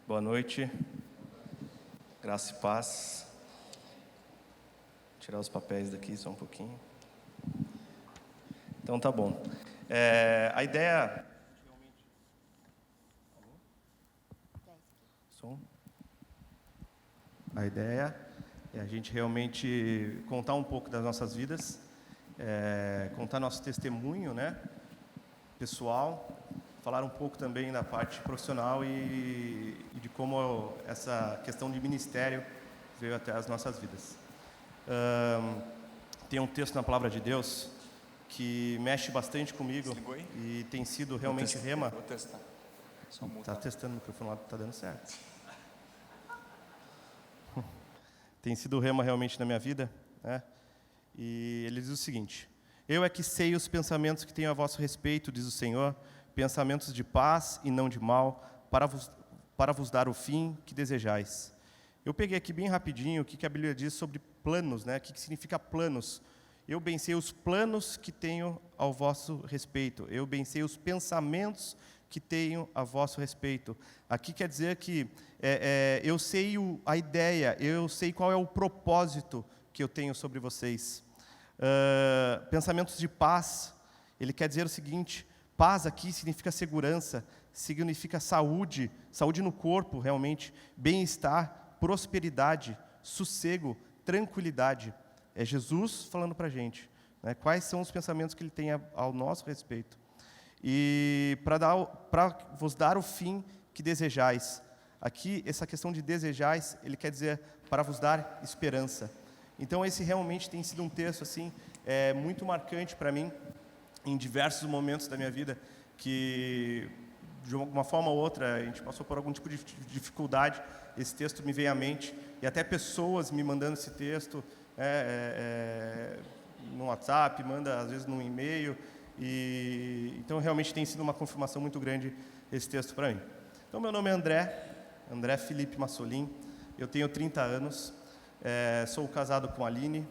Boa noite, graça e paz. Vou tirar os papéis daqui só um pouquinho. Então tá bom. A ideia... A ideia é a gente realmente contar um pouco das nossas vidas, contar nosso testemunho, né, pessoal, falar um pouco também da parte profissional e de como essa questão de ministério veio até as nossas vidas. Tem um texto na Palavra de Deus que mexe bastante comigo e tem sido realmente rema. Vou testar. Está testando o microfone lá, está dando certo. Tem sido rema realmente na minha vida, né? E ele diz o seguinte: eu é que sei os pensamentos que tenho a vosso respeito, diz o Senhor, pensamentos de paz e não de mal, para vos dar o fim que desejais. Eu peguei aqui bem rapidinho o que a Bíblia diz sobre planos, né? O que significa planos. Eu bem sei os planos que tenho ao vosso respeito. Eu bem sei os pensamentos que tenho a vosso respeito. Aqui quer dizer que eu sei a ideia, eu sei qual é o propósito que eu tenho sobre vocês. Pensamentos de paz, ele quer dizer o seguinte: paz aqui significa segurança, significa saúde, saúde no corpo realmente, bem-estar, prosperidade, sossego, tranquilidade. É Jesus falando para a gente, né, quais são os pensamentos que ele tem ao nosso respeito. E para vos dar o fim que desejais. Aqui, essa questão de desejais, ele quer dizer para vos dar esperança. Então, esse realmente tem sido um texto assim, muito marcante para mim, em diversos momentos da minha vida, que, de uma forma ou outra, a gente passou por algum tipo de dificuldade, esse texto me veio à mente, e até pessoas me mandando esse texto no WhatsApp, manda às vezes no e-mail, então realmente tem sido uma confirmação muito grande esse texto para mim. Então, meu nome é André Felipe Massolin, eu tenho 30 anos, sou casado com a Aline,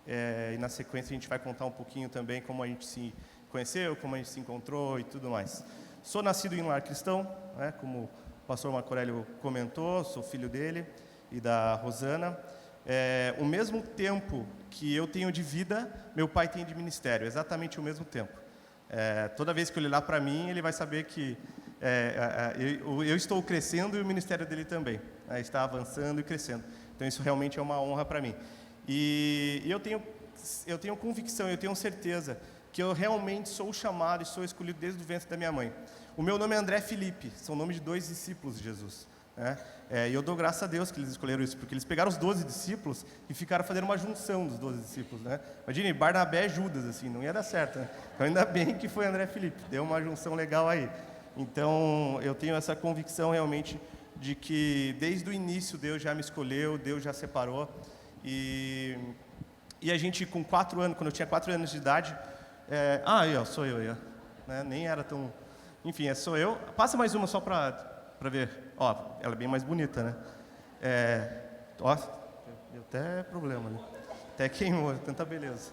e na sequência a gente vai contar um pouquinho também como a gente se conheceu, como a gente se encontrou e tudo mais. Sou nascido em um lar cristão, né, como o pastor Marco Aurélio comentou, sou filho dele e da Rosana. O mesmo tempo que eu tenho de vida, meu pai tem de ministério, exatamente o mesmo tempo. Toda vez que ele olhar para mim, ele vai saber que eu estou crescendo e o ministério dele também, né, está avançando e crescendo. Então isso realmente é uma honra para mim. E eu tenho convicção, eu tenho certeza que eu realmente sou chamado e sou escolhido desde o ventre da minha mãe. O meu nome é André Felipe, são nome de 2 discípulos de Jesus. E eu dou graças a Deus que eles escolheram isso, porque eles pegaram os 12 discípulos e ficaram fazendo uma junção dos 12 discípulos, né? Imagine, Barnabé e Judas, assim, não ia dar certo, né? Então ainda bem que foi André Felipe, deu uma junção legal aí. Então eu tenho essa convicção realmente de que desde o início Deus já me escolheu, Deus já separou, e a gente com 4 anos, quando eu tinha 4 anos de idade, aí ó, sou eu aí, ó, né? Nem era tão, enfim, sou eu. Passa mais uma só para ver, ó, ela é bem mais bonita, né? Ó, deu até problema, né? Até queimou, tanta beleza.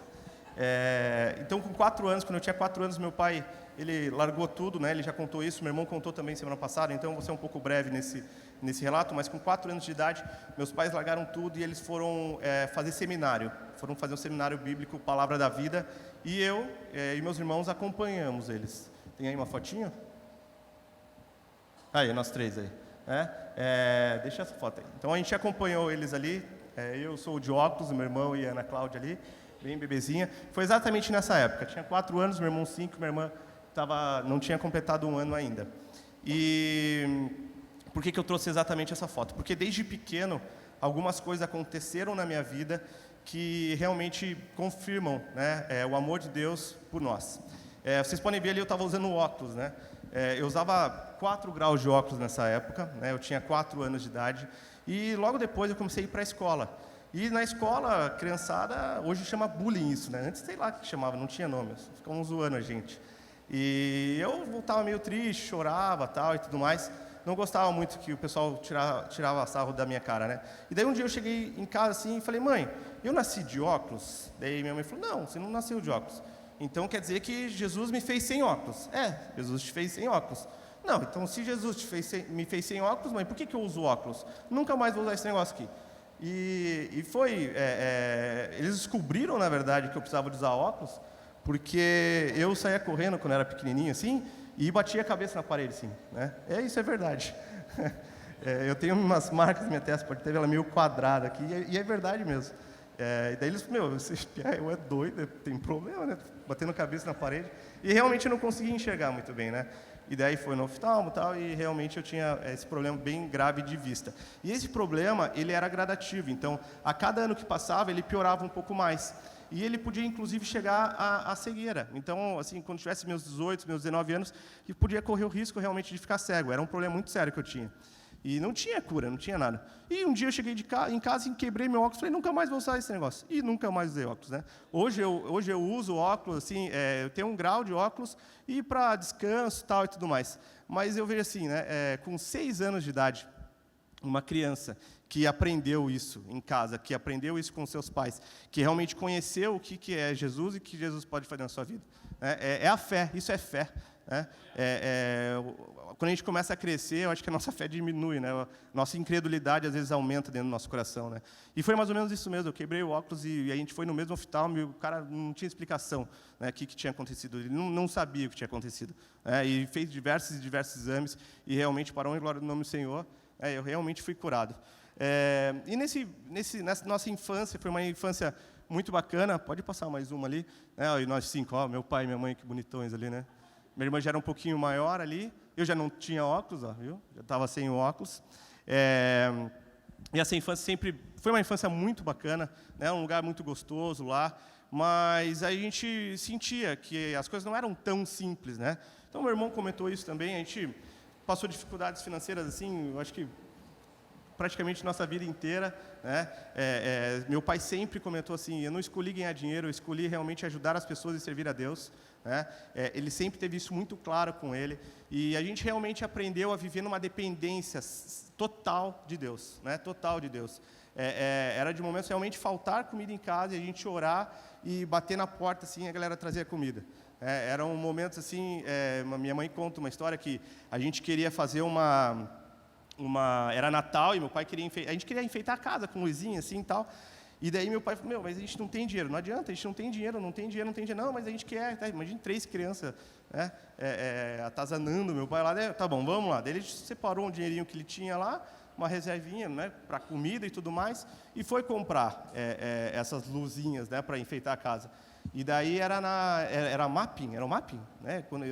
Então, com 4 anos, quando eu tinha 4 anos, meu pai, ele largou tudo, né? Ele já contou isso, meu irmão contou também semana passada, então eu vou ser um pouco breve nesse relato, mas com 4 anos de idade, meus pais largaram tudo e eles foram fazer seminário, foram fazer um seminário bíblico, Palavra da Vida, e eu e meus irmãos acompanhamos eles. Tem aí uma fotinha? Aí, nós 3 aí. Deixa essa foto aí. Então a gente acompanhou eles ali, eu sou o de óculos, meu irmão e a Ana Cláudia ali, bem bebezinha. Foi exatamente nessa época, tinha 4 anos, meu irmão 5, minha irmã não tinha completado 1 ano ainda. E por que eu trouxe exatamente essa foto? Porque desde pequeno, algumas coisas aconteceram na minha vida que realmente confirmam, né, o amor de Deus por nós. Vocês podem ver ali, eu estava usando óculos, né? Eu usava 4 graus de óculos nessa época, né? Eu tinha 4 anos de idade, e logo depois eu comecei a ir para a escola. E na escola, criançada, hoje chama bullying isso, né? Antes sei lá o que chamava, não tinha nome, ficavam zoando a gente. E eu voltava meio triste, chorava tal e tudo mais. Não gostava muito que o pessoal tirava sarro da minha cara, né? E daí um dia eu cheguei em casa assim e falei: mãe, eu nasci de óculos? Daí minha mãe falou: não, você não nasceu de óculos. Então quer dizer que Jesus me fez sem óculos. Jesus te fez sem óculos. Não, então se Jesus me fez sem óculos, mãe, por que eu uso óculos? Nunca mais vou usar esse negócio aqui. E foi, eles descobriram, na verdade, que eu precisava de usar óculos, porque eu saía correndo quando era pequenininho, assim, e batia a cabeça na parede, assim, né? Isso é verdade. Eu tenho umas marcas na minha testa, pode ter ela meio quadrada aqui, e é verdade mesmo. E daí eles, eu é doido, tem problema, né? Batendo a cabeça na parede. E realmente eu não conseguia enxergar muito bem, né? E daí foi no oftalmo e tal, e realmente eu tinha esse problema bem grave de vista. E esse problema, ele era gradativo, então, a cada ano que passava, ele piorava um pouco mais. E ele podia, inclusive, chegar à cegueira. Então, assim, quando tivesse meus 18, meus 19 anos, eu podia correr o risco realmente de ficar cego. Era um problema muito sério que eu tinha. E não tinha cura, não tinha nada. E um dia eu cheguei em casa e quebrei meu óculos, falei, nunca mais vou usar esse negócio. E nunca mais usei óculos, né? Hoje eu uso óculos, assim, eu tenho um grau de óculos, e para descanso tal, e tudo mais. Mas eu vejo assim, né, com 6 anos de idade, uma criança que aprendeu isso em casa, que aprendeu isso com seus pais, que realmente conheceu o que é Jesus e o que Jesus pode fazer na sua vida. É a fé, isso é fé. Né? Quando a gente começa a crescer, eu acho que a nossa fé diminui, né? Nossa incredulidade às vezes aumenta dentro do nosso coração, né? E foi mais ou menos isso mesmo. Eu quebrei o óculos e a gente foi no mesmo oftalmo e o cara não tinha explicação, né, que tinha acontecido. Ele não sabia o que tinha acontecido, né? E fez diversos exames e realmente, para a honra e glória do nome do Senhor, eu realmente fui curado. E nessa nossa infância, foi uma infância muito bacana. Pode passar mais uma ali, né? E nós 5, ó, meu pai e minha mãe, que bonitões ali, né? Minha irmã já era um pouquinho maior ali. Eu já não tinha óculos, ó, viu? Já estava sem o óculos. E essa infância sempre foi uma infância muito bacana, né? Um lugar muito gostoso lá. Mas a gente sentia que as coisas não eram tão simples, né? Então, meu irmão comentou isso também. A gente passou dificuldades financeiras, assim, eu acho que praticamente nossa vida inteira, né? Meu pai sempre comentou assim, eu não escolhi ganhar dinheiro, eu escolhi realmente ajudar as pessoas e servir a Deus, né? Ele sempre teve isso muito claro com ele, e a gente realmente aprendeu a viver numa dependência total de Deus, né? Total de Deus. Era de momentos realmente faltar comida em casa, e a gente orar e bater na porta, assim, a galera trazia comida. Eram momentos assim, minha mãe conta uma história que a gente queria fazer era Natal e meu pai a gente queria enfeitar a casa com luzinha assim e tal. E daí meu pai falou, mas a gente não tem dinheiro. Não adianta, a gente não tem dinheiro. Não, mas a gente quer. Tá, imagina 3 crianças, né, atazanando meu pai lá. Tá bom, vamos lá. Daí ele separou um dinheirinho que ele tinha lá, uma reservinha, né, para comida e tudo mais, e foi comprar essas luzinhas, né, para enfeitar a casa. E daí era Mapping, era o Mapping, né, quando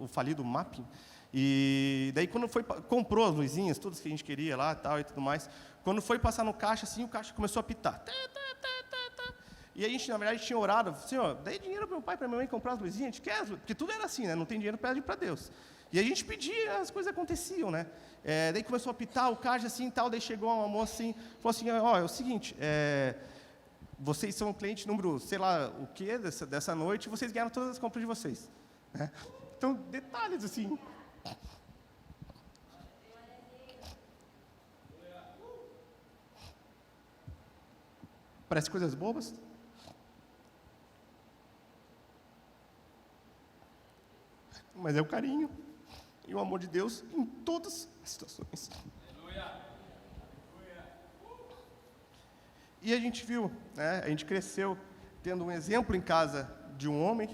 o falido Mapping. E daí quando comprou as luzinhas, todas que a gente queria lá, tal e tudo mais, quando foi passar no caixa, assim, o caixa começou a apitar. E a gente, na verdade, tinha orado, Senhor, dei dinheiro para meu pai e para minha mãe comprar as luzinhas, a gente quer, porque tudo era assim, né? Não tem dinheiro, pede para Deus. E a gente pedia, as coisas aconteciam, né? Daí começou a apitar o caixa assim e tal, daí chegou uma moça assim, falou assim, ó, é o seguinte, vocês são o cliente número, sei lá o quê, dessa noite, vocês ganharam todas as compras de vocês. Né? Então, detalhes assim. Parece coisas bobas. Mas é o carinho e o amor de Deus em todas as situações. E a gente viu, né, a gente cresceu tendo um exemplo em casa de um homem,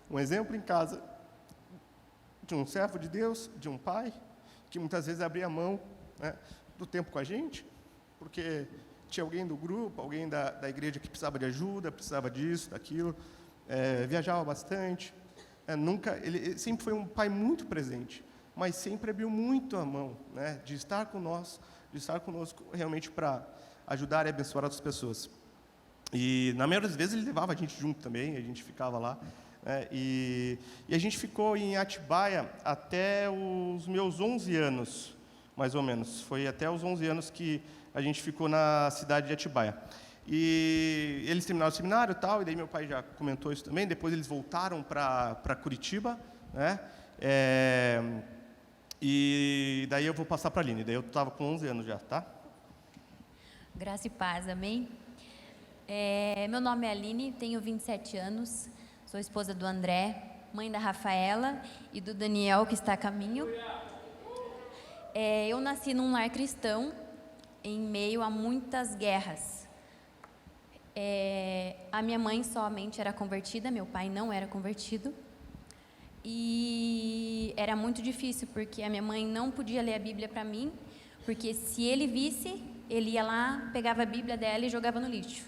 um exemplo em casa de um servo de Deus, de um pai, que muitas vezes abria mão, né, do tempo com a gente, porque tinha alguém do grupo, alguém da igreja que precisava de ajuda, precisava disso, daquilo, viajava bastante. Ele sempre foi um pai muito presente, mas sempre abriu muito a mão, né, de estar conosco realmente para ajudar e abençoar outras pessoas. E, na maioria das vezes, ele levava a gente junto também, a gente ficava lá. E a gente ficou em Atibaia até os meus 11 anos, mais ou menos. Foi até os 11 anos que a gente ficou na cidade de Atibaia. E eles terminaram o seminário e tal, e daí meu pai já comentou isso também. Depois eles voltaram para Curitiba, né? E daí eu vou passar para a Aline. Daí eu estava com 11 anos já, tá? Graça e paz, amém? Meu nome é Aline, tenho 27 anos, sou esposa do André, mãe da Rafaela e do Daniel, que está a caminho. Eu nasci num lar cristão, em meio a muitas guerras. A minha mãe somente era convertida, meu pai não era convertido. E era muito difícil, porque a minha mãe não podia ler a Bíblia para mim, porque se ele visse, ele ia lá, pegava a Bíblia dela e jogava no lixo.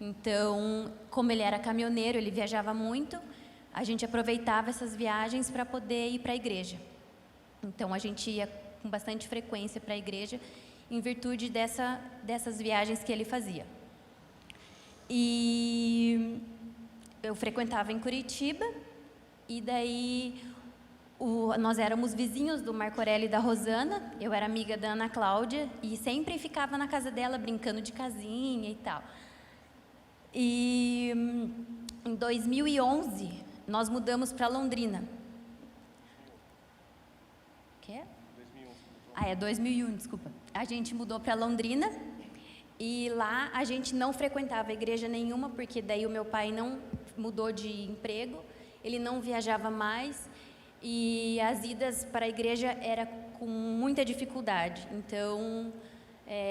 Então, como ele era caminhoneiro, ele viajava muito, a gente aproveitava essas viagens para poder ir para a igreja. Então, a gente ia com bastante frequência para a igreja, em virtude dessas viagens que ele fazia. E eu frequentava em Curitiba, e daí nós éramos vizinhos do Marco Aurélio e da Rosana, eu era amiga da Ana Cláudia, e sempre ficava na casa dela brincando de casinha e tal. E em 2011, nós mudamos para Londrina. Quê? 2001, desculpa. A gente mudou para Londrina, e lá a gente não frequentava igreja nenhuma, porque daí o meu pai não mudou de emprego, ele não viajava mais, e as idas para a igreja era com muita dificuldade. Então,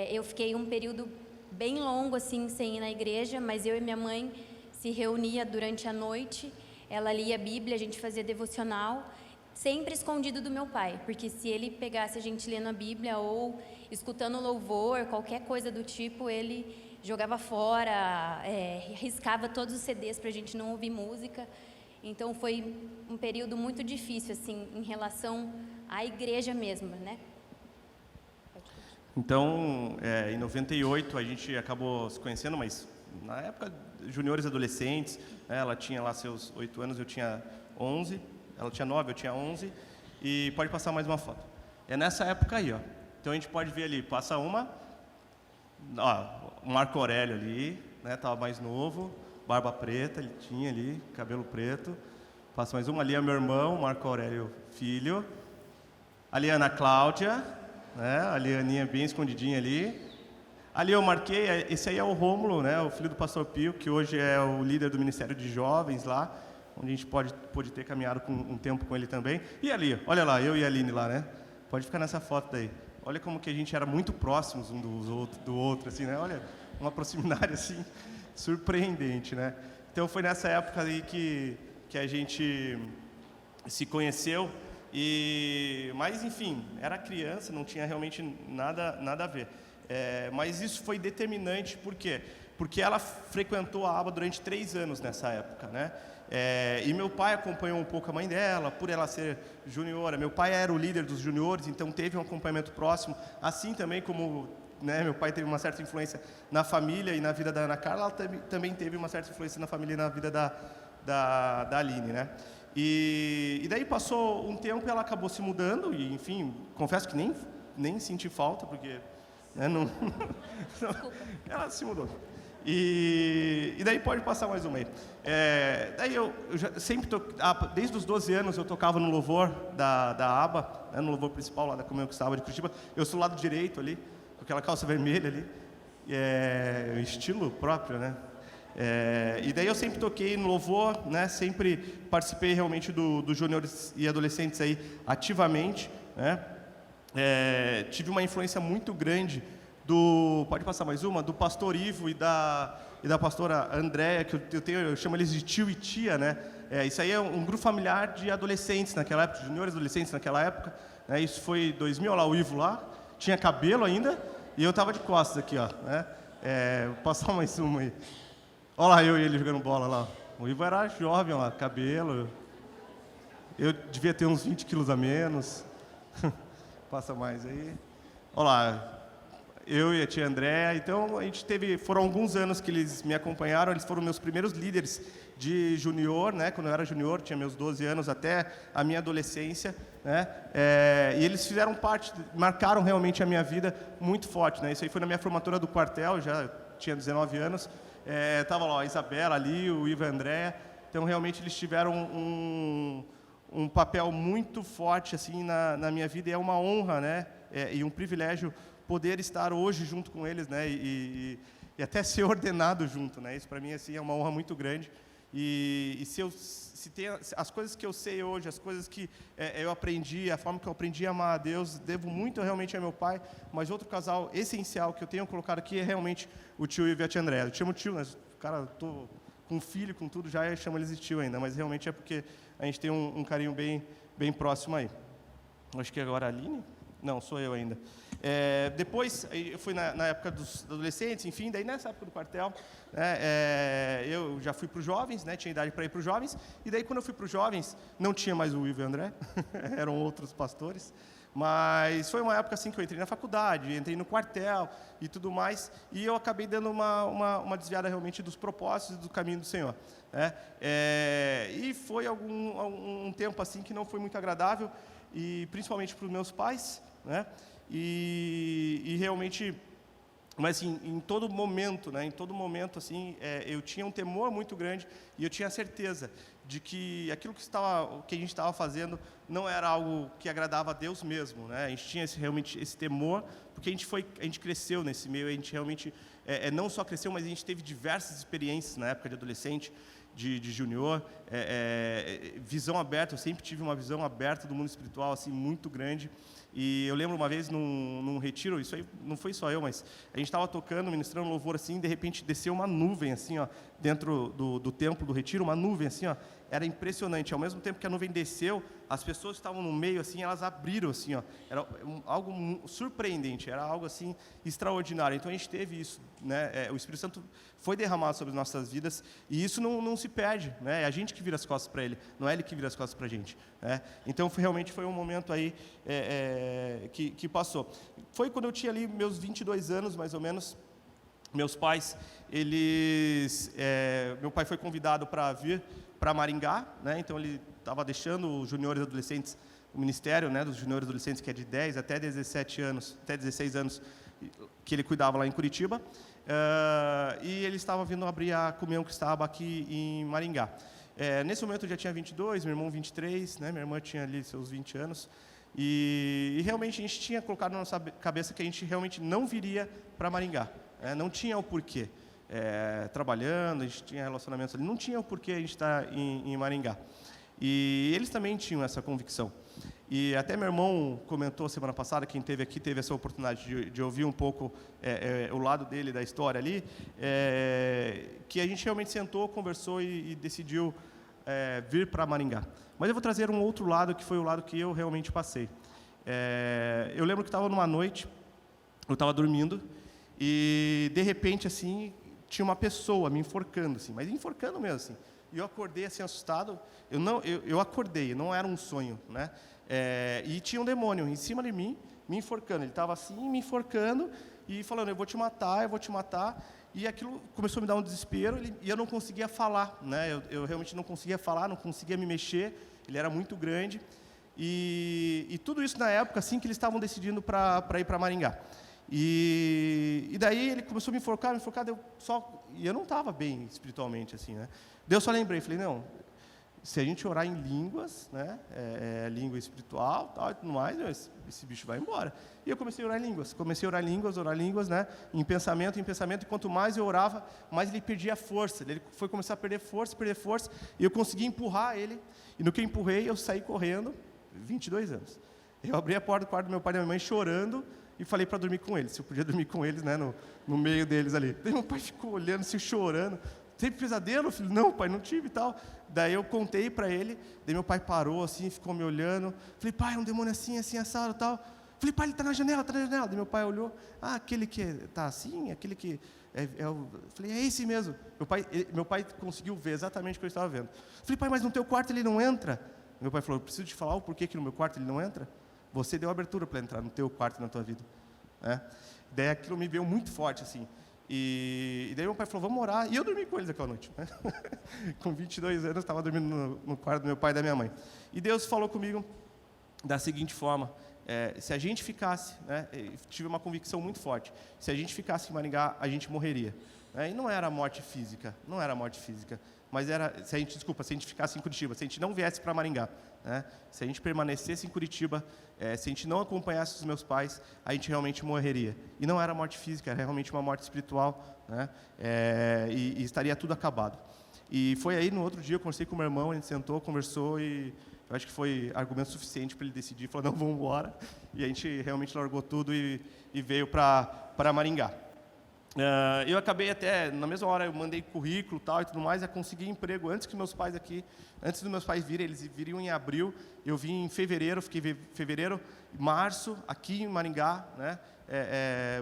eu fiquei um período bem longo assim sem ir na igreja, mas eu e minha mãe se reunia durante a noite, ela lia a Bíblia, a gente fazia devocional, sempre escondido do meu pai, porque se ele pegasse a gente lendo a Bíblia ou escutando louvor, qualquer coisa do tipo, ele jogava fora, riscava todos os CDs para a gente não ouvir música. Então foi um período muito difícil assim em relação à igreja mesmo, né? Então, em 98 a gente acabou se conhecendo, mas na época juniores adolescentes, né, ela tinha lá seus 8 anos, eu tinha 11, ela tinha 9, eu tinha 11, e pode passar mais uma foto. É nessa época aí, ó. Então a gente pode ver ali, passa uma, ó, o Marco Aurélio ali, né, estava mais novo, barba preta, ele tinha ali, cabelo preto. Passa mais uma, ali é meu irmão, Marco Aurélio filho. Ali é a Ana Cláudia, né, a Lianinha bem escondidinha ali. Ali eu marquei, esse aí é o Rômulo, né, o filho do pastor Pio, que hoje é o líder do Ministério de Jovens lá, onde a gente pode ter caminhado um tempo com ele também. E ali, olha lá, eu e a Aline lá, né? Pode ficar nessa foto daí. Olha como que a gente era muito próximos um do outro, assim, né? Olha, uma proximidade, assim, surpreendente, né? Então foi nessa época aí que a gente se conheceu, mas enfim, era criança, não tinha realmente nada a ver. Mas isso foi determinante, por quê? Porque ela frequentou a aba durante 3 anos nessa época, né? E meu pai acompanhou um pouco a mãe dela, por ela ser juniora. Meu pai era o líder dos juniores, então teve um acompanhamento próximo, assim também como, né, meu pai teve uma certa influência na família e na vida da Ana Carla, ela também teve uma certa influência na família e na vida da Aline, né? E daí passou um tempo e ela acabou se mudando, e enfim, confesso que nem senti falta, porque, né, não, ela se mudou. E daí pode passar mais uma aí. Daí eu já sempre desde os 12 anos eu tocava no louvor da aba, né, no louvor principal lá da Comunhão Cristã de Curitiba. Eu sou do lado direito ali, com aquela calça vermelha ali, estilo próprio, né? E daí eu sempre toquei no louvor, né? Sempre participei realmente do juniores e adolescentes aí ativamente, né? Tive uma influência muito grande pode passar mais uma, do pastor Ivo e da pastora Andréia, que eu chamo eles de tio e tia, né? Isso aí é um grupo familiar de adolescentes naquela época, juniores adolescentes naquela época, né? Isso foi 2000, olha lá, o Ivo lá, tinha cabelo ainda, e eu estava de costas aqui, ó, né? Vou passar mais uma aí. Olha lá, eu e ele jogando bola lá. O Ivo era jovem, ó, cabelo. Eu devia ter uns 20 quilos a menos. Passa mais aí. Olha lá. Eu e a tia Andréa, então a gente foram alguns anos que eles me acompanharam, eles foram meus primeiros líderes de junior, né? Quando eu era junior, tinha meus 12 anos até a minha adolescência, né? E eles fizeram parte, marcaram realmente a minha vida muito forte, né? Isso aí foi na minha formatura do quartel, já tinha 19 anos, tava lá a Isabela ali, o Ivo e a Andréa, então realmente eles tiveram um papel muito forte assim na minha vida, e é uma honra, né? E um privilégio poder estar hoje junto com eles, né, e até ser ordenado junto, né, isso para mim assim é uma honra muito grande, E se tem as coisas que eu sei hoje, as coisas que eu aprendi, a forma que eu aprendi a amar a Deus, devo muito realmente a meu pai, mas outro casal essencial que eu tenho colocado aqui é realmente o tio Ivo e a tia Andréa. Eu chamo tio, né? Cara, estou com filho, com tudo, já eu chamo eles de tio ainda, mas realmente é porque a gente tem um carinho bem próximo aí. Acho que agora a Aline? Não, sou eu ainda. Depois, eu fui na época dos adolescentes, enfim, daí nessa época do quartel, eu já fui para os jovens, né, tinha idade para ir para os jovens, e daí quando eu fui para os jovens, não tinha mais o Ivo e o André, eram outros pastores, mas foi uma época assim que eu entrei na faculdade, entrei no quartel e tudo mais, e eu acabei dando uma desviada realmente dos propósitos e do caminho do Senhor. E foi um tempo assim que não foi muito agradável, e principalmente para os meus pais, né? E realmente, mas assim, em todo momento, assim, eu tinha um temor muito grande e eu tinha certeza de que aquilo que a gente estava fazendo não era algo que agradava a Deus mesmo, né? A gente tinha realmente esse temor, porque a gente cresceu nesse meio, a gente realmente não só cresceu, mas a gente teve diversas experiências na época de adolescente, de junior, visão aberta. Eu sempre tive uma visão aberta do mundo espiritual assim muito grande. E eu lembro uma vez num retiro, isso aí não foi só eu, mas a gente estava tocando, ministrando louvor assim, de repente desceu uma nuvem assim, ó, dentro do templo do retiro, uma nuvem assim, ó, era impressionante. Ao mesmo tempo que a nuvem desceu, as pessoas que estavam no meio assim, elas abriram assim, ó, era algo surpreendente, era algo assim extraordinário. Então a gente teve isso, né? O Espírito Santo foi derramado sobre nossas vidas e isso não se perde, né? É a gente que vira as costas para ele, não é ele que vira as costas para a gente, né? Então realmente foi um momento aí que passou. Foi quando eu tinha ali meus 22 anos, mais ou menos. Meus pais, meu pai foi convidado para vir para Maringá, né? Então ele estava deixando os juniores adolescentes, o ministério, né, dos juniores adolescentes, que é de 10 até 17 anos, até 16 anos, que ele cuidava lá em Curitiba, e ele estava vindo abrir a Comunhão Cristaba aqui em Maringá. Nesse momento eu já tinha 22, meu irmão 23, né, minha irmã tinha ali seus 20 anos, e realmente a gente tinha colocado na nossa cabeça que a gente realmente não viria para Maringá, não tinha o porquê. Trabalhando, a gente tinha relacionamentos ali, não tinha o porquê a gente estar em Maringá. E eles também tinham essa convicção. E até meu irmão comentou semana passada, quem esteve aqui teve essa oportunidade de ouvir um pouco o lado dele da história ali, que a gente realmente sentou, conversou e decidiu vir para Maringá. Mas eu vou trazer um outro lado, que foi o lado que eu realmente passei. Eu lembro que estava numa noite, eu estava dormindo, e de repente, assim, tinha uma pessoa me enforcando, assim, mas enforcando mesmo, assim. E eu acordei, assim, assustado. Eu acordei, não era um sonho, né? E tinha um demônio em cima de mim, me enforcando. Ele estava assim, me enforcando e falando, eu vou te matar, eu vou te matar. E aquilo começou a me dar um desespero e eu não conseguia falar, né? Eu realmente não conseguia falar, não conseguia me mexer. Ele era muito grande. E tudo isso na época, assim, que eles estavam decidindo para ir para Maringá. E daí ele começou a me enforcar, e eu não estava bem espiritualmente, assim, né? Daí eu só lembrei, falei, não, se a gente orar em línguas, né, língua espiritual, tal, e tudo mais, esse bicho vai embora. E eu comecei a orar em línguas, né, em pensamento, e quanto mais eu orava, mais ele perdia força. Ele foi começar a perder força, e eu consegui empurrar ele, e no que eu empurrei, eu saí correndo, 22 anos. Eu abri a porta do quarto do meu pai e da minha mãe chorando, e falei para dormir com eles, se eu podia dormir com eles, né, no meio deles ali. Daí meu pai ficou olhando, assim, chorando. Teve pesadelo, filho? Não, pai, não tive e tal. Daí eu contei para ele, daí meu pai parou, assim, ficou me olhando. Falei, pai, é um demônio assim, assim, assado e tal. Falei, pai, ele está na janela, Daí meu pai olhou, aquele que está assim, aquele que... Falei, é esse mesmo. Meu pai conseguiu ver exatamente o que eu estava vendo. Falei, pai, mas no teu quarto ele não entra? Meu pai falou, eu preciso te falar o porquê que no meu quarto ele não entra? Você deu abertura para entrar no teu quarto e na tua vida. Daí aquilo me veio muito forte, assim. E daí meu pai falou, vamos orar. E eu dormi com eles aquela noite. Né? Com 22 anos, estava dormindo no quarto do meu pai e da minha mãe. E Deus falou comigo da seguinte forma, se a gente ficasse, né, tive uma convicção muito forte, se a gente ficasse em Maringá, a gente morreria. E não era morte física, mas era, se a gente ficasse em Curitiba, se a gente não viesse para Maringá, né, se a gente permanecesse em Curitiba, se a gente não acompanhasse os meus pais, a gente realmente morreria. E não era morte física, era realmente uma morte espiritual, né, e estaria tudo acabado. E foi aí, no outro dia, eu conversei com o meu irmão, a gente sentou, conversou e eu acho que foi argumento suficiente para ele decidir, falou, não, vamos embora. E a gente realmente largou tudo e veio para Maringá. Eu acabei até, na mesma hora, eu mandei currículo tal, e tudo mais, a conseguir emprego antes dos meus pais virem, eles viriam em abril, eu vim em fevereiro, fiquei fevereiro, março, aqui em Maringá, né,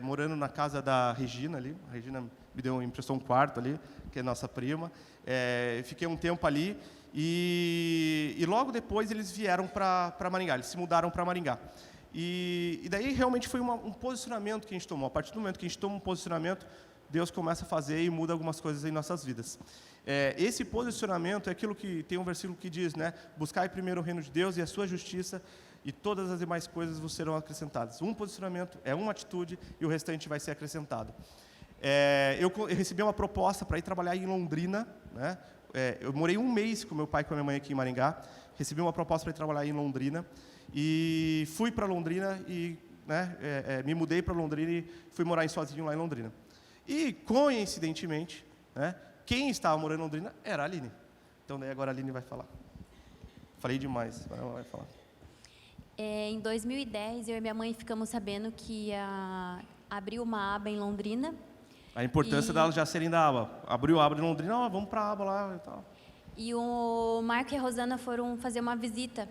morando na casa da Regina ali, a Regina me emprestou um quarto ali, que é nossa prima, fiquei um tempo ali, e logo depois eles vieram para Maringá, eles se mudaram para Maringá. E daí realmente foi um posicionamento que a gente tomou. A partir do momento que a gente toma um posicionamento, Deus começa a fazer e muda algumas coisas em nossas vidas. Esse posicionamento é aquilo que tem um versículo que diz, né? Buscai primeiro o reino de Deus e a sua justiça, e todas as demais coisas vos serão acrescentadas. Um posicionamento é uma atitude e o restante vai ser acrescentado. Eu recebi uma proposta para ir trabalhar em Londrina, né? Eu morei um mês com meu pai e com a minha mãe aqui em Maringá. Recebi uma proposta para ir trabalhar em Londrina. E fui para Londrina e me mudei para Londrina e fui morar sozinho lá em Londrina. E, coincidentemente, né, quem estava morando em Londrina era a Aline. Então, daí agora a Aline vai falar. Falei demais, agora ela vai falar. Em 2010, eu e minha mãe ficamos sabendo que ia abrir uma aba em Londrina. A importância delas já serem da aba. Abriu a aba em Londrina, vamos para a aba lá e tal. E o Marco e a Rosana foram fazer uma visita.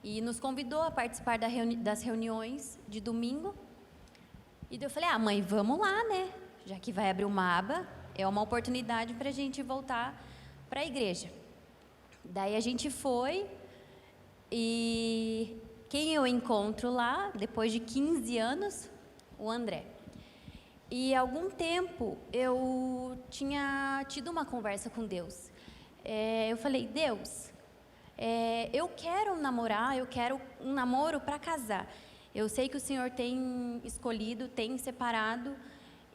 E nos convidou a participar das reuniões de domingo. E daí eu falei, mãe, vamos lá, né? Já que vai abrir uma aba, é uma oportunidade para a gente voltar para a igreja. Daí a gente foi, e quem eu encontro lá, depois de 15 anos, o André. E há algum tempo eu tinha tido uma conversa com Deus. Eu falei, Deus, eu quero namorar, eu quero um namoro para casar. Eu sei que o Senhor tem escolhido, tem separado,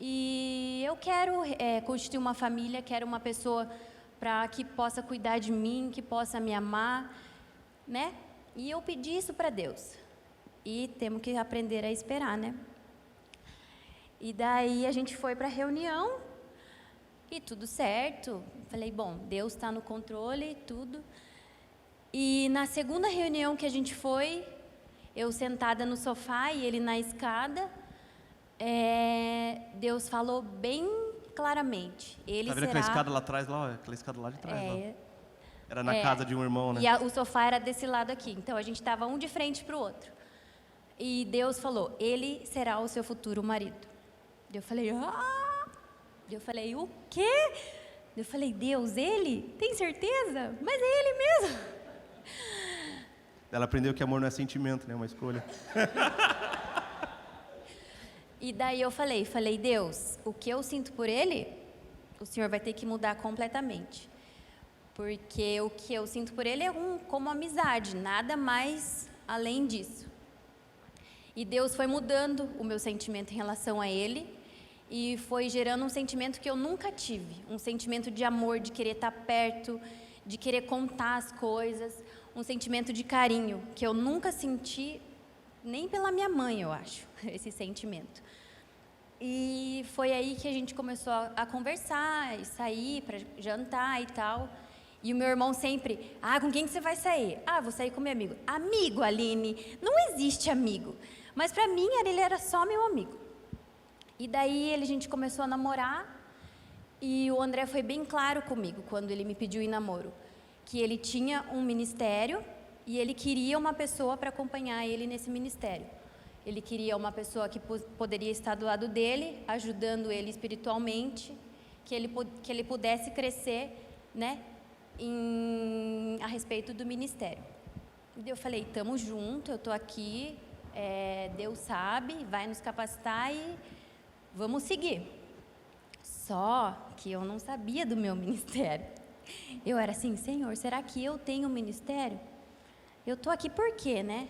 e eu quero constituir uma família, quero uma pessoa para que possa cuidar de mim, que possa me amar, né? E eu pedi isso para Deus. E temos que aprender a esperar, né? E daí a gente foi para a reunião e tudo certo. Falei, bom, Deus está no controle e tudo. E na segunda reunião que a gente foi, eu sentada no sofá e ele na escada, Deus falou bem claramente. Ele tá vendo será... aquela escada lá atrás, lá, aquela escada lá de trás? Lá. Era na É, casa de um irmão, né? E o sofá era desse lado aqui. Então, a gente estava um de frente para o outro. E Deus falou, ele será o seu futuro marido. Eu falei, Eu falei, o quê? Eu falei, Deus, ele? Tem certeza? Mas é ele mesmo. Ela aprendeu que amor não é sentimento, né? É uma escolha. E daí eu falei, Deus, o que eu sinto por ele, o Senhor vai ter que mudar completamente. Porque o que eu sinto por ele é como amizade, nada mais além disso. E Deus foi mudando o meu sentimento em relação a ele e foi gerando um sentimento que eu nunca tive, um sentimento de amor, de querer estar perto, de querer contar as coisas, um sentimento de carinho que eu nunca senti nem pela minha mãe, eu acho, esse sentimento. E foi aí que a gente começou a conversar e sair para jantar e tal. E o meu irmão sempre, com quem que você vai sair? Vou sair com meu amigo. Amigo, Aline, não existe amigo. Mas para mim, ele era só meu amigo. E daí a gente começou a namorar e o André foi bem claro comigo quando ele me pediu em namoro, que ele tinha um ministério e ele queria uma pessoa para acompanhar ele nesse ministério. Ele queria uma pessoa que poderia estar do lado dele, ajudando ele espiritualmente, que ele pudesse crescer, né, a respeito do ministério. E eu falei, estamos juntos, eu estou aqui, Deus sabe, vai nos capacitar e vamos seguir. Só que eu não sabia do meu ministério. Eu era assim, Senhor, será que eu tenho um ministério? Eu estou aqui por quê, né?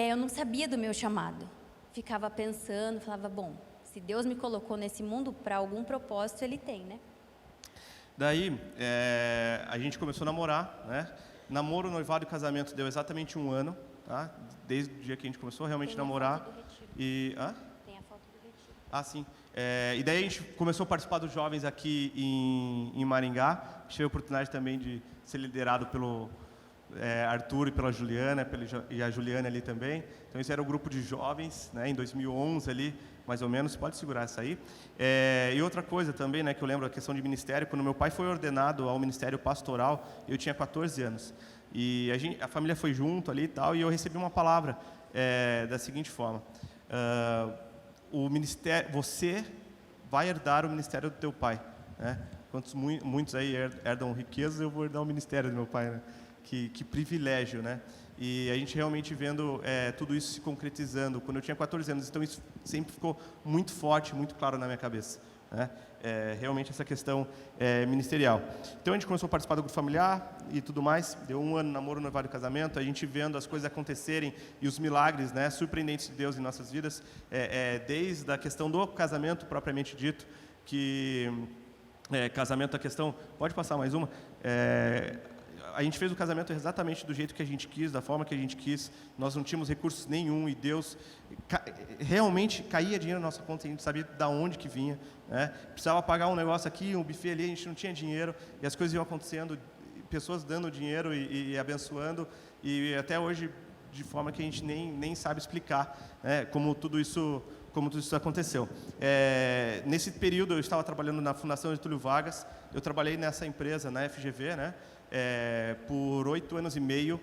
Eu não sabia do meu chamado. Ficava pensando, falava, bom, se Deus me colocou nesse mundo, para algum propósito Ele tem, né? Daí, a gente começou a namorar, né? Namoro, noivado e casamento deu exatamente 1 ano, tá? Desde o dia que a gente começou realmente a namorar. Tem a foto do retiro. E, sim. E daí a gente começou a participar dos jovens aqui em Maringá. Tive a oportunidade também de ser liderado pelo Arthur e pela Juliana, e a Juliana ali também. Então, esse era o grupo de jovens, né, em 2011 ali, mais ou menos. Pode segurar essa aí. E outra coisa também, né, que eu lembro, a questão de ministério, quando meu pai foi ordenado ao ministério pastoral, eu tinha 14 anos. E a família foi junto ali e tal, e eu recebi uma palavra da seguinte forma: o ministério, você vai herdar o ministério do teu pai, né? Muitos aí herdam riquezas, eu vou herdar o ministério do meu pai, né? Que privilégio, né? E a gente realmente vendo tudo isso se concretizando quando eu tinha 14 anos. Então, isso sempre ficou muito forte, muito claro na minha cabeça, né? Realmente essa questão ministerial. Então, a gente começou a participar do grupo familiar e tudo mais. Deu 1 ano, namoro, noivado e casamento. A gente vendo as coisas acontecerem e os milagres, né, surpreendentes de Deus em nossas vidas. Desde a questão do casamento, propriamente dito, que... casamento, a questão... Pode passar mais uma? A gente fez o casamento exatamente do jeito que a gente quis, da forma que a gente quis. Nós não tínhamos recursos nenhum e Deus realmente caía dinheiro na nossa conta, a gente sabia de onde que vinha, né? Precisava pagar um negócio aqui, um buffet ali, a gente não tinha dinheiro e as coisas iam acontecendo, pessoas dando dinheiro e abençoando, e até hoje de forma que a gente nem sabe explicar, né, como tudo isso aconteceu. Nesse período eu estava trabalhando na Fundação Getúlio Vargas. Eu trabalhei nessa empresa, na FGV, né, por 8 anos e meio.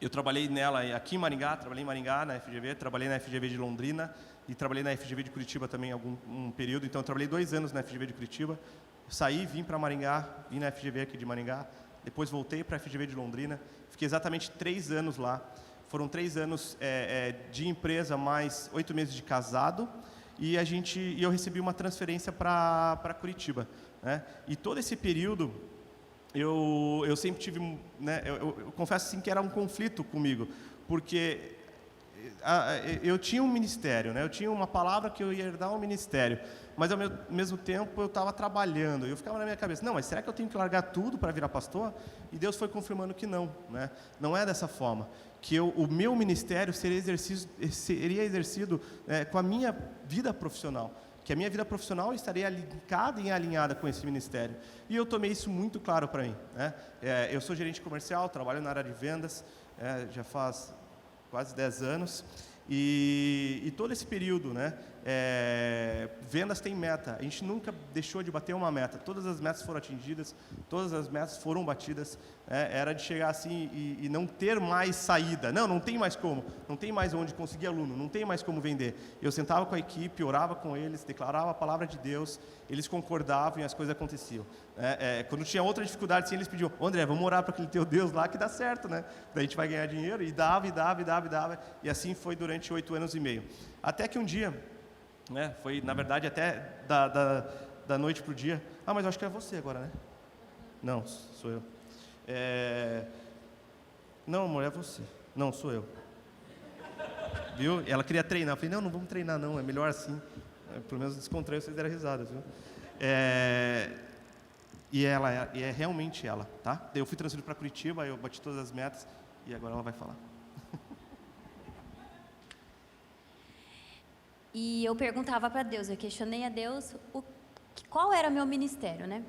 Eu trabalhei nela aqui em Maringá, trabalhei em Maringá na FGV, trabalhei na FGV de Londrina e trabalhei na FGV de Curitiba também um período. Então eu trabalhei 2 anos na FGV de Curitiba, saí, vim para Maringá, vim na FGV aqui de Maringá, depois voltei para a FGV de Londrina, fiquei exatamente 3 anos lá. Foram 3 anos de empresa, mais 8 meses de casado, e eu recebi uma transferência para Curitiba, né? E todo esse período, eu sempre tive, né, eu confesso assim que era um conflito comigo, porque eu tinha um ministério, né? Eu tinha uma palavra que eu ia herdar um ministério, mas ao mesmo tempo eu estava trabalhando, eu ficava na minha cabeça, não, mas será que eu tenho que largar tudo para virar pastor? E Deus foi confirmando que não, né? Não é dessa forma, que o meu ministério seria exercido com a minha vida profissional, que a minha vida profissional estaria linkada e alinhada com esse ministério. E eu tomei isso muito claro para mim, né? Eu sou gerente comercial, trabalho na área de vendas, já faz quase 10 anos, e todo esse período, né, vendas tem meta, a gente nunca deixou de bater uma meta, todas as metas foram atingidas, todas as metas foram batidas, era de chegar assim e não ter mais saída, não tem mais como, não tem mais onde conseguir aluno, não tem mais como vender. Eu sentava com a equipe, orava com eles, declarava a palavra de Deus, eles concordavam e as coisas aconteciam. Quando tinha outra dificuldade, assim, eles pediam, André, vamos orar para aquele teu Deus lá que dá certo, né? Daí a gente vai ganhar dinheiro, e dava, e assim foi durante 8 anos e meio. Até que um dia, né, foi na verdade até da noite para o dia, mas eu acho que é você agora, né? Não, sou eu. Não, amor, é você. Não, sou eu. Viu? Ela queria treinar, eu falei, não vamos treinar não, é melhor assim. Pelo menos descontrair, vocês deram risada, viu? E é realmente ela, tá? Daí eu fui transferido para Curitiba, eu bati todas as metas e agora ela vai falar. E eu perguntava para Deus, eu questionei a Deus qual era meu ministério, né?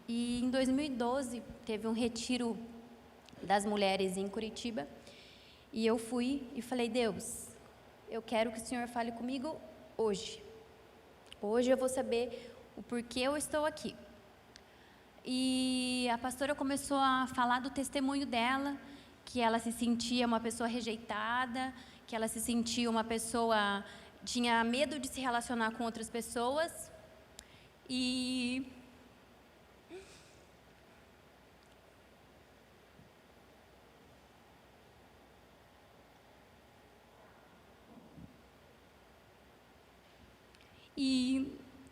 E em 2012 teve um retiro das mulheres em Curitiba e eu fui e falei, Deus, eu quero que o Senhor fale comigo hoje. Hoje eu vou saber o porquê eu estou aqui. E a pastora começou a falar do testemunho dela, que ela se sentia uma pessoa rejeitada, que ela se sentia uma pessoa, tinha medo de se relacionar com outras pessoas. E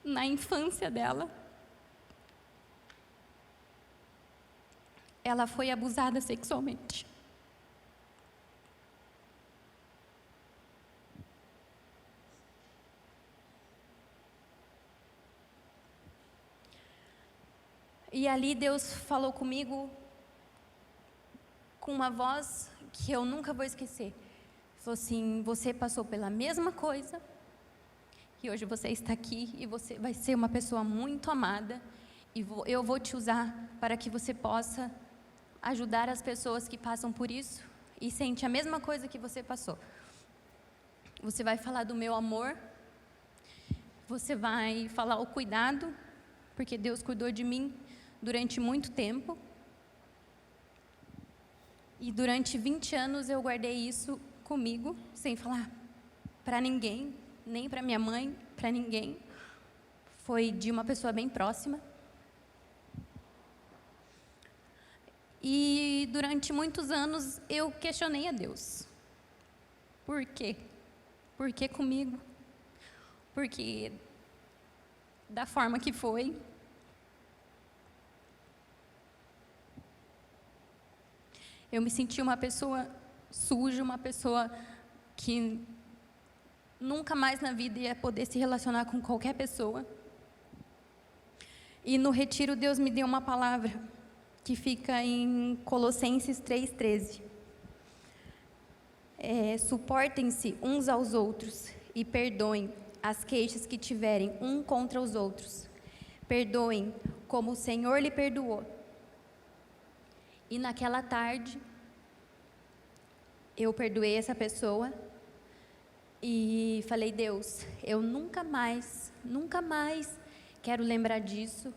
na infância dela, ela foi abusada sexualmente. E ali Deus falou comigo com uma voz que eu nunca vou esquecer. Falou assim, você passou pela mesma coisa E hoje você está aqui e você vai ser uma pessoa muito amada. E eu vou te usar para que você possa ajudar as pessoas que passam por isso e sente a mesma coisa que você passou. Você vai falar do meu amor, você vai falar o cuidado, porque Deus cuidou de mim durante muito tempo. E durante 20 anos eu guardei isso comigo, sem falar para ninguém, nem para minha mãe, para ninguém. Foi de uma pessoa bem próxima. E durante muitos anos eu questionei a Deus. Por quê? Por que comigo? Porque da forma que foi. Eu me senti uma pessoa suja, uma pessoa que nunca mais na vida ia poder se relacionar com qualquer pessoa. E no retiro Deus me deu uma palavra que fica em Colossenses 3,13. Suportem-se uns aos outros e perdoem as queixas que tiverem um contra os outros. Perdoem como o Senhor lhe perdoou. E naquela tarde, eu perdoei essa pessoa e falei, Deus, eu nunca mais quero lembrar disso.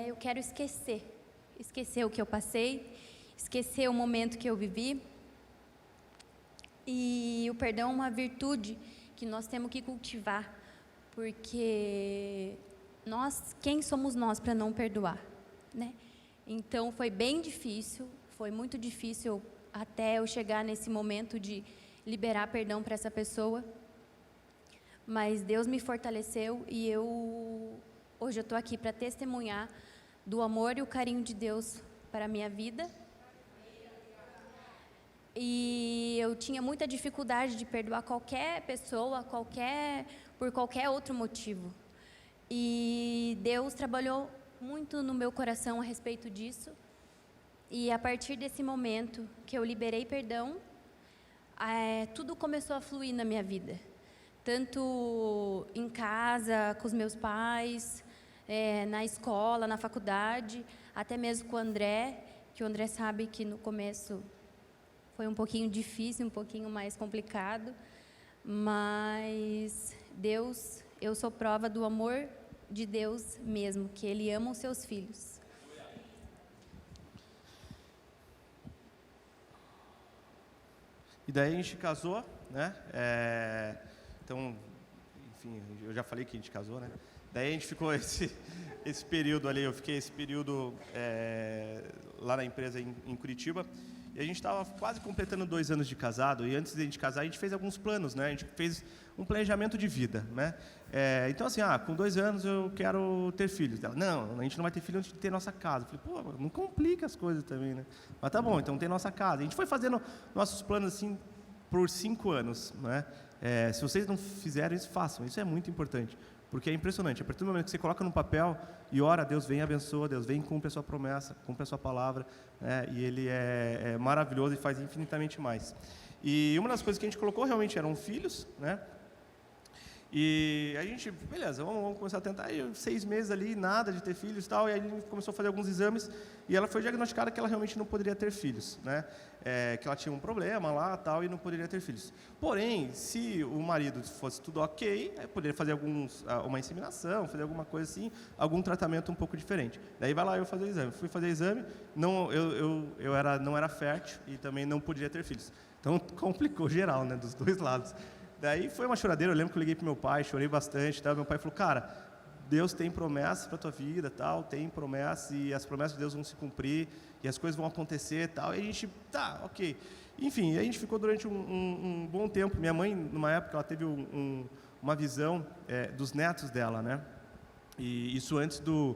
Eu quero esquecer o que eu passei, esquecer o momento que eu vivi. E o perdão é uma virtude que nós temos que cultivar, porque quem somos nós para não perdoar, né? Então foi bem difícil, foi muito difícil até eu chegar nesse momento de liberar perdão para essa pessoa, mas Deus me fortaleceu e hoje eu estou aqui para testemunhar do amor e o carinho de Deus para a minha vida. E eu tinha muita dificuldade de perdoar qualquer pessoa, por qualquer outro motivo. E Deus trabalhou muito no meu coração a respeito disso. E a partir desse momento que eu liberei perdão, tudo começou a fluir na minha vida. Tanto em casa, com os meus pais, na escola, na faculdade, até mesmo com o André, que o André sabe que no começo foi um pouquinho difícil, um pouquinho mais complicado, mas Deus, eu sou prova do amor de Deus mesmo, que Ele ama os seus filhos. E daí a gente casou, né? Então, enfim, eu já falei que a gente casou, né? Daí a gente ficou esse período ali, eu fiquei esse período lá na empresa em Curitiba. E a gente estava quase completando 2 anos de casado, e antes de a gente casar, a gente fez alguns planos, né? A gente fez um planejamento de vida, né? Então, assim, com 2 anos eu quero ter filhos. Ela, não, a gente não vai ter filho antes de ter nossa casa. Eu falei, pô, não complica as coisas também, né? Mas tá bom, então tem nossa casa. A gente foi fazendo nossos planos, assim, por 5 anos, né? Se vocês não fizeram isso, façam. Isso é muito importante, porque é impressionante. A partir do momento que você coloca no papel e ora, Deus vem e abençoa, Deus vem e cumpre a sua promessa, cumpre a sua palavra, e Ele é maravilhoso e faz infinitamente mais. E uma das coisas que a gente colocou realmente eram filhos, né? E a gente, beleza, vamos começar a tentar. E 6 meses ali, nada de ter filhos e tal, e aí a gente começou a fazer alguns exames, e ela foi diagnosticada que ela realmente não poderia ter filhos, né? Que ela tinha um problema lá tal, e não poderia ter filhos. Porém, se o marido fosse tudo ok, poderia fazer uma inseminação, fazer alguma coisa assim, algum tratamento um pouco diferente. Daí vai lá eu fazer o exame. Fui fazer o exame, não era fértil e também não podia ter filhos. Então complicou geral, né, dos 2 lados. Daí foi uma choradeira, eu lembro que eu liguei para meu pai, chorei bastante, tal. Meu pai falou, cara, Deus tem promessas para a tua vida, tal, tem promessas, e as promessas de Deus vão se cumprir, e as coisas vão acontecer, tal. E a gente, tá, ok. Enfim, a gente ficou durante um bom tempo. Minha mãe, numa época, ela teve uma visão dos netos dela, né? E isso antes do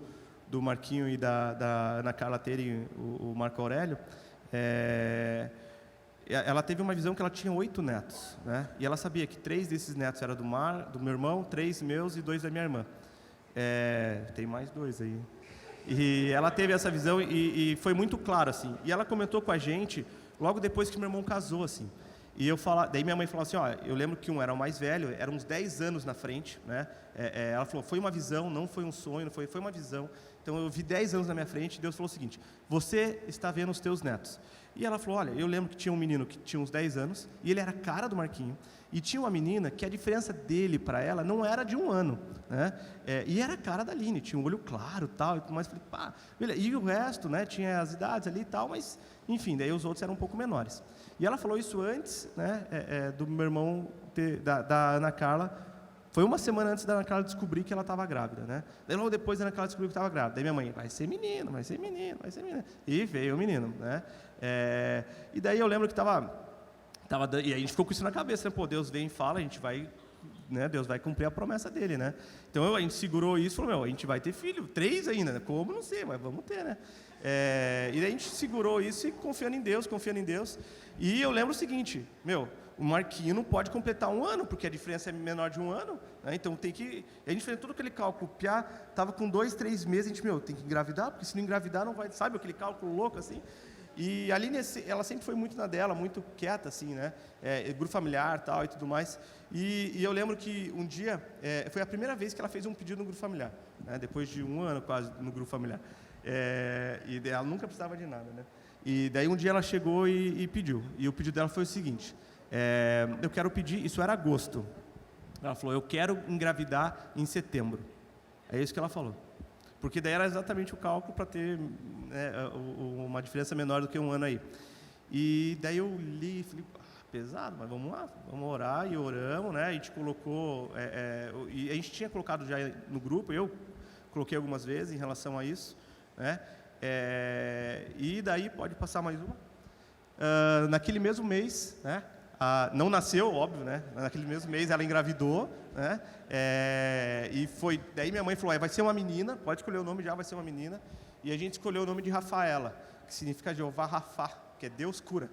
Marquinho e da Ana Carla terem o Marco Aurélio. Ela teve uma visão que ela tinha 8 netos, né? E ela sabia que 3 desses netos eram do meu irmão, 3 meus e 2 da minha irmã. Tem mais 2 aí. E ela teve essa visão e foi muito claro, assim. E ela comentou com a gente logo depois que meu irmão casou, assim. E daí minha mãe falou assim, eu lembro que um era o mais velho, era uns 10 anos na frente, né? Ela falou, foi uma visão, não foi um sonho, foi uma visão. Então eu vi 10 anos na minha frente e Deus falou o seguinte, você está vendo os teus netos. E ela falou, olha, eu lembro que tinha um menino que tinha uns 10 anos, e ele era a cara do Marquinho, e tinha uma menina que a diferença dele para ela não era de 1 ano, né? E era a cara da Aline, tinha um olho claro tal, e tudo mais. Falei, pá, e o resto, né? Tinha as idades ali e tal, mas, enfim, daí os outros eram um pouco menores. E ela falou isso antes, né, do meu irmão, da Ana Carla. Foi uma semana antes da Ana Carla descobrir que ela estava grávida, né? Daí logo depois a Ana Carla descobriu que estava grávida. Daí minha mãe, vai ser menino, vai ser menino, vai ser menino. E veio o menino, né? E daí eu lembro que e a gente ficou com isso na cabeça, né? Pô, Deus vem e fala, a gente vai, né? Deus vai cumprir a promessa dele, né? Então a gente segurou isso e falou, a gente vai ter filho, 3 ainda, né? Como? Não sei, mas vamos ter, né? E daí a gente segurou isso e confiando em Deus. E eu lembro o seguinte, o Marquinho não pode completar 1 ano, porque a diferença é menor de 1 ano, né? Então a gente fez todo aquele cálculo, o Piá estava com 2, 3 meses, a gente, tem que engravidar, porque se não engravidar não vai, sabe, aquele cálculo louco assim. E a Aline, ela sempre foi muito na dela, muito quieta assim, né? Grupo familiar tal e tudo mais. E eu lembro que um dia, foi a primeira vez que ela fez um pedido no grupo familiar, né? Depois de 1 ano quase no grupo familiar. E ela nunca precisava de nada, né? E daí um dia ela chegou e pediu. E o pedido dela foi o seguinte, eu quero pedir, isso era agosto. Ela falou, eu quero engravidar em setembro. É isso que ela falou. Porque daí era exatamente o cálculo para ter, né, uma diferença menor do que 1 ano aí. E daí eu li e falei, pesado, mas vamos lá, vamos orar, e oramos, né? A gente colocou, e a gente tinha colocado já no grupo, eu coloquei algumas vezes em relação a isso, né? E daí pode passar mais uma. Naquele mesmo mês, né? Não nasceu, óbvio, né? Naquele mesmo mês ela engravidou, né? E foi. Daí minha mãe falou: vai ser uma menina, pode escolher o nome já, vai ser uma menina. E a gente escolheu o nome de Rafaela, que significa Jeová Rafá, que é Deus cura.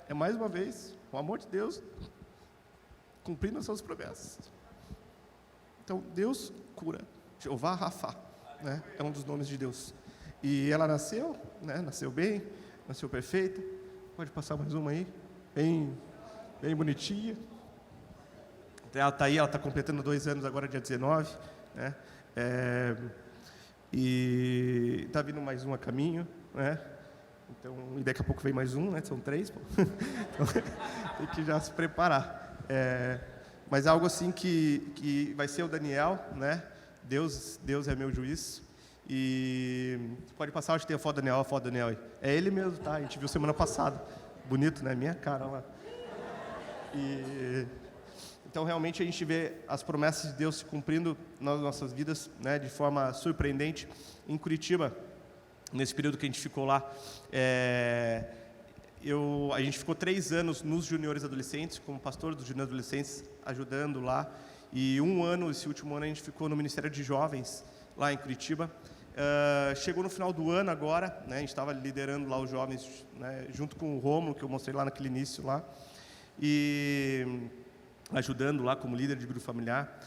É mais uma vez o amor de Deus cumprindo as suas promessas. Então Deus cura, Jeová Rafá, né? É um dos nomes de Deus. E ela nasceu, né? Nasceu bem, nasceu perfeita. Pode passar mais uma aí, bem bonitinha. Ela está aí, ela está completando 2 anos agora, dia 19, né? E está vindo mais um a caminho, né? Então, e daqui a pouco vem mais um, né? São 3, pô. Então, tem que já se preparar. Mas algo assim que vai ser o Daniel, né? Deus é meu juiz. E pode passar, onde tem a foto do Daniel aí. É ele mesmo, tá? A gente viu semana passada. Bonito, né? Minha cara lá. Então, realmente, a gente vê as promessas de Deus se cumprindo nas nossas vidas, né? De forma surpreendente. Em Curitiba, nesse período que a gente ficou lá, a gente ficou 3 anos nos juniores adolescentes, como pastor dos juniores adolescentes, ajudando lá. E esse último ano, a gente ficou no Ministério de Jovens, lá em Curitiba. Chegou no final do ano agora, né, a gente estava liderando lá os jovens, né, junto com o Rômulo, que eu mostrei lá naquele início lá, e ajudando lá como líder de grupo familiar.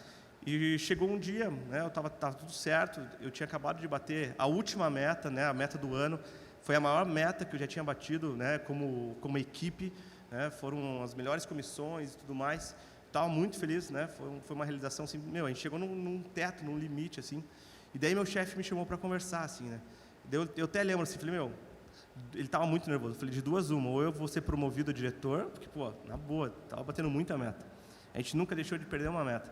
E chegou um dia, né, estava tudo certo, eu tinha acabado de bater a última meta, né, a meta do ano. Foi a maior meta que eu já tinha batido, né, como equipe, né, foram as melhores comissões e tudo mais. Estava muito feliz, né, foi uma realização assim, a gente chegou num teto, num limite, assim. E daí meu chefe me chamou para conversar, assim, né. Eu até lembro, assim, falei, ele estava muito nervoso. Eu falei, de 2 uma, ou eu vou ser promovido a diretor, porque, na boa, estava batendo muita meta. A gente nunca deixou de perder uma meta.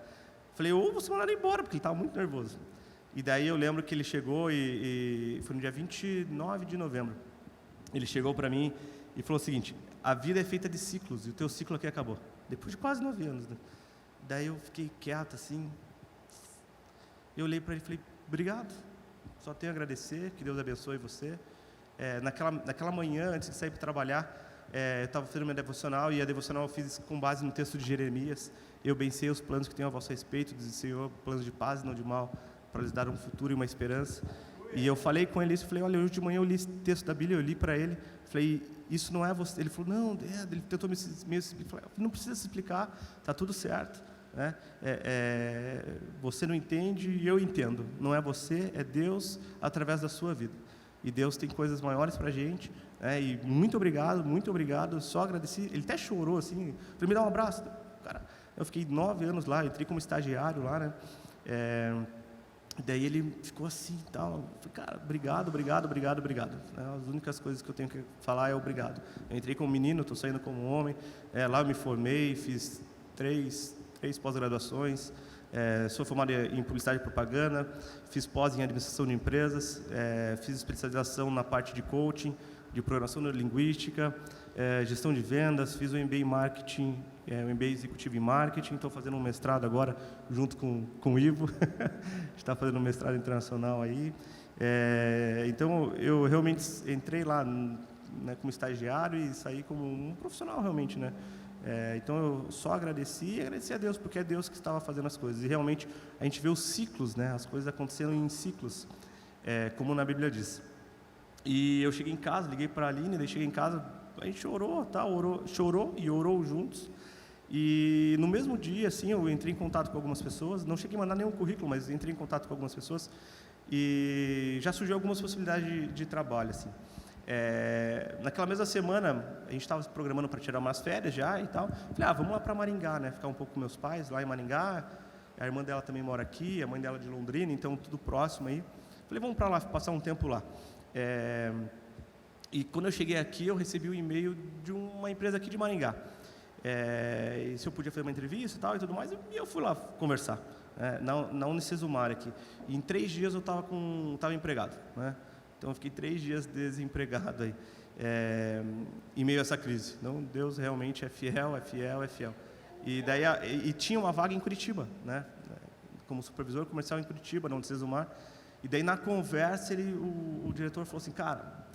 Falei, ou você mandar ele embora, porque ele estava muito nervoso. E daí eu lembro que ele chegou e foi no dia 29 de novembro. Ele chegou para mim e falou o seguinte: a vida é feita de ciclos e o teu ciclo aqui acabou. Depois de quase 9 anos, né? Daí eu fiquei quieto assim. Eu olhei para ele e falei, obrigado. Só tenho a agradecer, que Deus abençoe você. Naquela manhã, antes de sair para trabalhar, eu estava fazendo minha devocional, e a devocional eu fiz com base no texto de Jeremias. Eu pensei os planos que tenho a vosso respeito, diz o Senhor, planos de paz e não de mal, para lhes dar um futuro e uma esperança. E eu falei com ele isso, falei, olha, hoje de manhã eu li esse texto da Bíblia, eu li para ele, falei, isso não é você. Ele falou, não, ele tentou me explicar, não precisa se explicar, está tudo certo. né? Você não entende e eu entendo. Não é você, é Deus através da sua vida. E Deus tem coisas maiores para a gente. E muito obrigado. Só agradeci. Ele até chorou assim. Falei, me dá um abraço. Cara, eu fiquei 9 anos lá, eu entrei como estagiário lá, né? Daí ele ficou assim e tal. Falei, cara, obrigado. As únicas coisas que eu tenho que falar é obrigado. Eu entrei como menino, estou saindo como homem. Lá eu me formei, fiz três pós-graduações. Sou formado em publicidade e propaganda, fiz pós em administração de empresas, fiz especialização na parte de coaching, de programação neurolinguística, gestão de vendas, fiz um MBA em marketing, um MBA executivo em marketing, estou fazendo um mestrado agora junto com o Ivo, está fazendo um mestrado internacional aí. Então, eu realmente entrei lá, né, como estagiário e saí como um profissional realmente, né? Então eu só agradeci a Deus, porque é Deus que estava fazendo as coisas. E realmente a gente vê os ciclos, né? As coisas acontecendo em ciclos, como na Bíblia diz. E eu cheguei em casa, liguei para a Aline, daí cheguei em casa, a gente chorou e orou juntos. E no mesmo dia, assim, eu entrei em contato com algumas pessoas, não cheguei a mandar nenhum currículo, mas entrei em contato com algumas pessoas e já surgiu algumas possibilidades de trabalho, assim. Naquela mesma semana, a gente estava se programando para tirar umas férias já e tal. Falei, vamos lá para Maringá, né? Ficar um pouco com meus pais lá em Maringá. A irmã dela também mora aqui, a mãe dela de Londrina, então tudo próximo aí. Falei, vamos para lá, passar um tempo lá. E quando eu cheguei aqui, eu recebi um e-mail de uma empresa aqui de Maringá. E se eu podia fazer uma entrevista e tal e tudo mais, e eu fui lá conversar, na Unicesumar aqui. E em 3 dias eu estava empregado, né? Então, eu fiquei 3 dias desempregado aí, em meio a essa crise. Então, Deus realmente é fiel. E daí, tinha uma vaga em Curitiba, né? Como supervisor comercial em Curitiba, na Unicesumar. E daí, na conversa, o diretor falou assim, cara,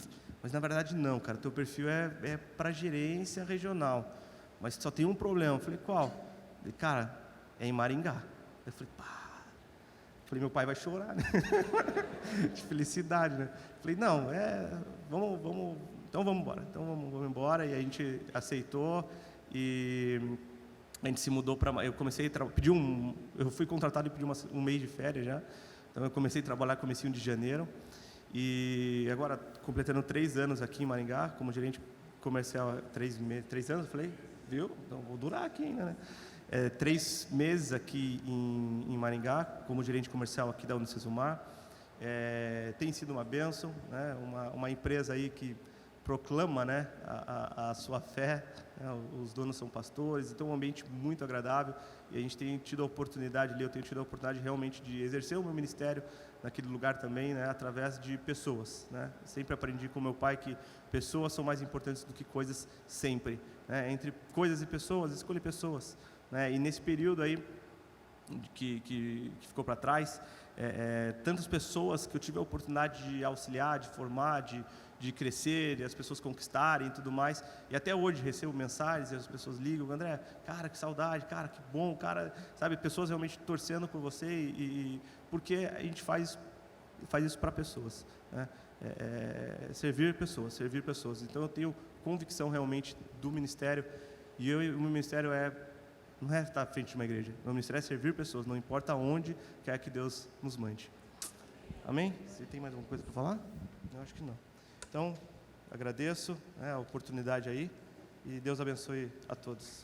mas na verdade não, cara, teu perfil é para gerência regional, mas só tem um problema. Eu falei, qual? Ele, cara, é em Maringá. Eu falei, pá. Falei, meu pai vai chorar, né? De felicidade, né? Falei, não, então vamos embora. Então vamos embora. E a gente aceitou e a gente se mudou para... Eu comecei a pedir eu fui contratado e pedi um mês de férias já. Então eu comecei a trabalhar comecinho de janeiro. E agora, completando 3 anos aqui em Maringá, como gerente comercial, 3 anos, eu falei, viu? Então vou durar aqui ainda, né? 3 meses aqui em Maringá, como gerente comercial aqui da Unicesumar. Tem sido uma bênção, né? Uma empresa aí que proclama, né, a sua fé, né? Os donos são pastores, então é um ambiente muito agradável e a gente tem tido a oportunidade ali, eu tenho tido a oportunidade realmente de exercer o meu ministério naquele lugar também, né, através de pessoas, né? Sempre aprendi com meu pai que pessoas são mais importantes do que coisas sempre, né? Entre coisas e pessoas, escolhe pessoas, né? E nesse período aí que ficou para trás, tantas pessoas que eu tive a oportunidade de auxiliar, de formar, de crescer, e as pessoas conquistarem e tudo mais, e até hoje recebo mensagens e as pessoas ligam, André, cara, que saudade, cara, que bom, cara, sabe, pessoas realmente torcendo por você porque a gente faz isso para pessoas, né? Servir pessoas, então eu tenho convicção realmente do ministério, e o meu ministério não é estar à frente de uma igreja, o meu ministério é servir pessoas, não importa onde quer que Deus nos mande. Amém? Você tem mais alguma coisa para falar? Eu acho que não. Então, agradeço, a oportunidade aí e Deus abençoe a todos.